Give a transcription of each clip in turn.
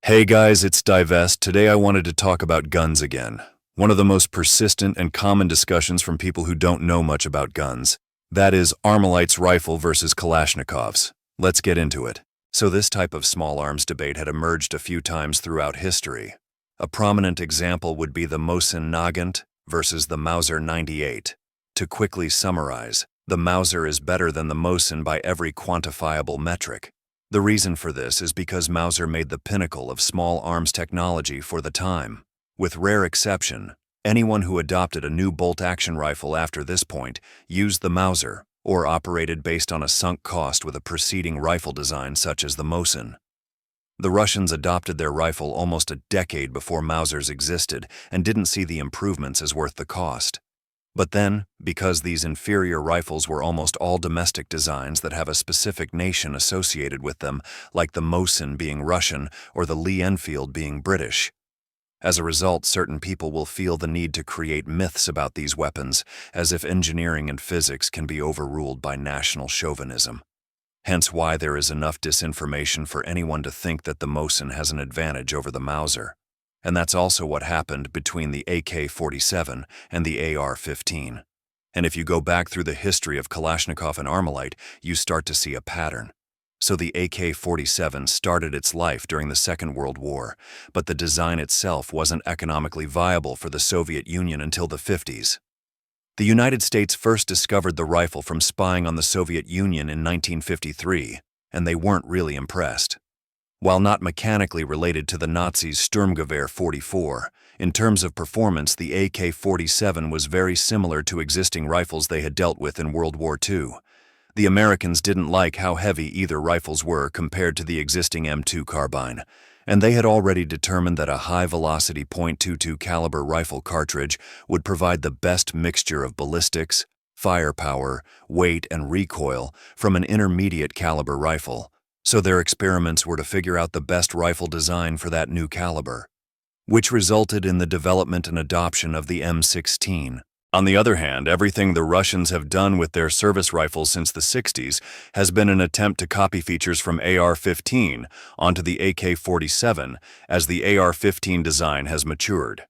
Hey guys, it's Divest. Today I wanted to talk about guns again. One of the most persistent and common discussions from people who don't know much about guns. That is Armalite's rifle versus Kalashnikov's. Let's get into it. So this type of small arms debate had emerged a few times throughout history. A prominent example would be the Mosin Nagant versus the Mauser 98. To quickly summarize, the Mauser is better than the Mosin by every quantifiable metric. The reason for this is because Mauser made the pinnacle of small arms technology for the time. With rare exception, anyone who adopted a new bolt-action rifle after this point used the Mauser, or operated based on a sunk cost with a preceding rifle design such as the Mosin. The Russians adopted their rifle almost a decade before Mausers existed and didn't see the improvements as worth the cost. But then, because these inferior rifles were almost all domestic designs that have a specific nation associated with them, like the Mosin being Russian or the Lee Enfield being British. As a result, certain people will feel the need to create myths about these weapons, as if engineering and physics can be overruled by national chauvinism. Hence why there is enough disinformation for anyone to think that the Mosin has an advantage over the Mauser. And that's also what happened between the AK-47 and the AR-15. And if you go back through the history of Kalashnikov and Armalite, you start to see a pattern. So the AK-47 started its life during the Second World War, but the design itself wasn't economically viable for the Soviet Union until the 50s. The United States first discovered the rifle from spying on the Soviet Union in 1953, and they weren't really impressed. While not mechanically related to the Nazis' Sturmgewehr 44, in terms of performance, the AK-47 was very similar to existing rifles they had dealt with in World War II. The Americans didn't like how heavy either rifles were compared to the existing M2 carbine, and they had already determined that a high-velocity .22 caliber rifle cartridge would provide the best mixture of ballistics, firepower, weight, and recoil from an intermediate caliber rifle. So their experiments were to figure out the best rifle design for that new caliber, which resulted in the development and adoption of the M16. On the other hand, everything the Russians have done with their service rifles since the 60s has been an attempt to copy features from AR-15 onto the AK-47 as the AR-15 design has matured.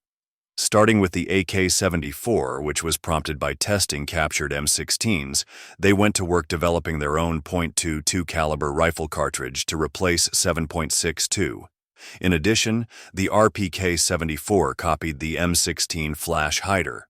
Starting with the AK-74, which was prompted by testing captured M16s, they went to work developing their own .22 caliber rifle cartridge to replace 7.62. In addition, the RPK-74 copied the M16 flash hider.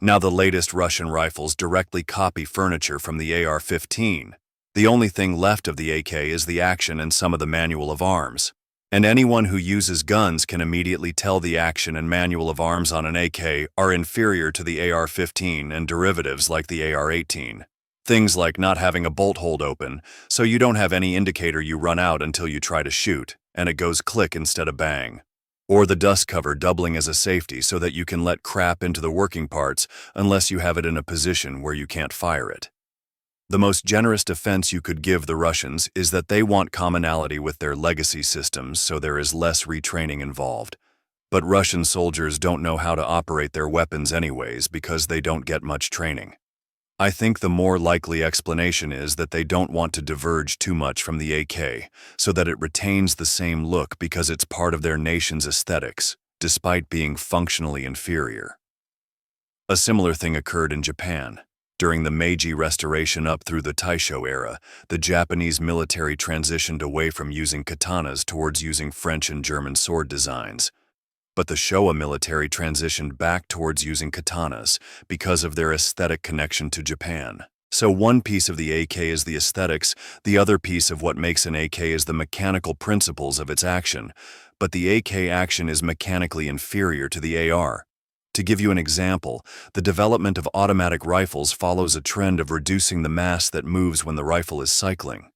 Now the latest Russian rifles directly copy furniture from the AR-15. The only thing left of the AK is the action and some of the manual of arms. And anyone who uses guns can immediately tell the action and manual of arms on an AK are inferior to the AR-15 and derivatives like the AR-18. Things like not having a bolt hold open, so you don't have any indicator you run out until you try to shoot, and it goes click instead of bang. Or the dust cover doubling as a safety so that you can let crap into the working parts unless you have it in a position where you can't fire it. The most generous defense you could give the Russians is that they want commonality with their legacy systems, so there is less retraining involved. But Russian soldiers don't know how to operate their weapons anyways because they don't get much training. I think the more likely explanation is that they don't want to diverge too much from the AK, so that it retains the same look because it's part of their nation's aesthetics, despite being functionally inferior. A similar thing occurred in Japan. During the Meiji Restoration up through the Taisho era, the Japanese military transitioned away from using katanas towards using French and German sword designs. But the Showa military transitioned back towards using katanas because of their aesthetic connection to Japan. So one piece of the AK is the aesthetics, the other piece of what makes an AK is the mechanical principles of its action, but the AK action is mechanically inferior to the AR. To give you an example, the development of automatic rifles follows a trend of reducing the mass that moves when the rifle is cycling.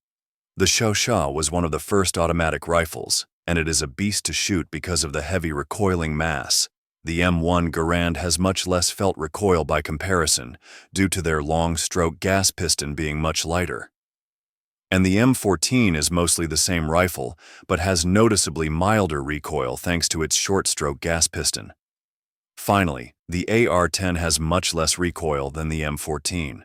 The Shosha was one of the first automatic rifles, and it is a beast to shoot because of the heavy recoiling mass. The M1 Garand has much less felt recoil by comparison, due to their long-stroke gas piston being much lighter. And the M14 is mostly the same rifle, but has noticeably milder recoil thanks to its short-stroke gas piston. Finally, the AR-10 has much less recoil than the M14.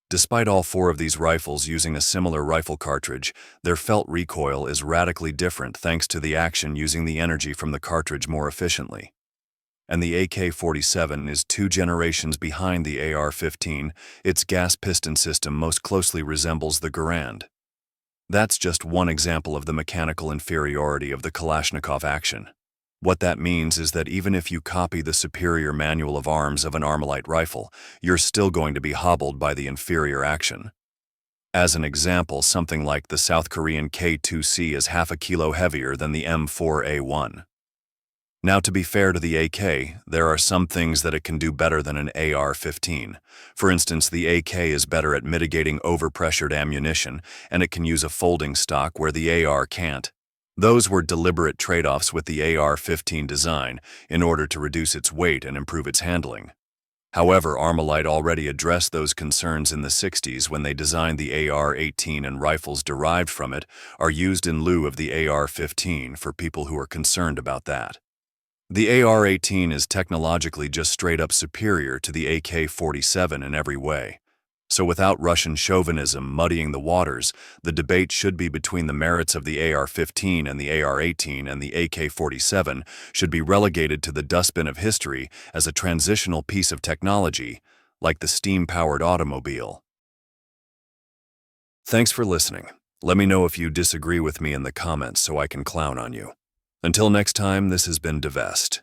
Despite all four of these rifles using a similar rifle cartridge, their felt recoil is radically different thanks to the action using the energy from the cartridge more efficiently. And the AK-47 is 2 generations behind the AR-15. Its gas piston system most closely resembles the Garand. That's just one example of the mechanical inferiority of the Kalashnikov action. What that means is that even if you copy the superior manual of arms of an Armalite rifle, you're still going to be hobbled by the inferior action. As an example, something like the South Korean K2C is half a kilo heavier than the M4A1. Now, to be fair to the AK, there are some things that it can do better than an AR-15. For instance, the AK is better at mitigating overpressured ammunition, and it can use a folding stock where the AR can't. Those were deliberate trade-offs with the AR-15 design in order to reduce its weight and improve its handling. However, Armalite already addressed those concerns in the 60s when they designed the AR-18, and rifles derived from it are used in lieu of the AR-15 for people who are concerned about that. The AR-18 is technologically just straight-up superior to the AK-47 in every way. So without Russian chauvinism muddying the waters, the debate should be between the merits of the AR-15 and the AR-18, and the AK-47 should be relegated to the dustbin of history as a transitional piece of technology, like the steam-powered automobile. Thanks for listening. Let me know if you disagree with me in the comments so I can clown on you. Until next time, this has been Divest.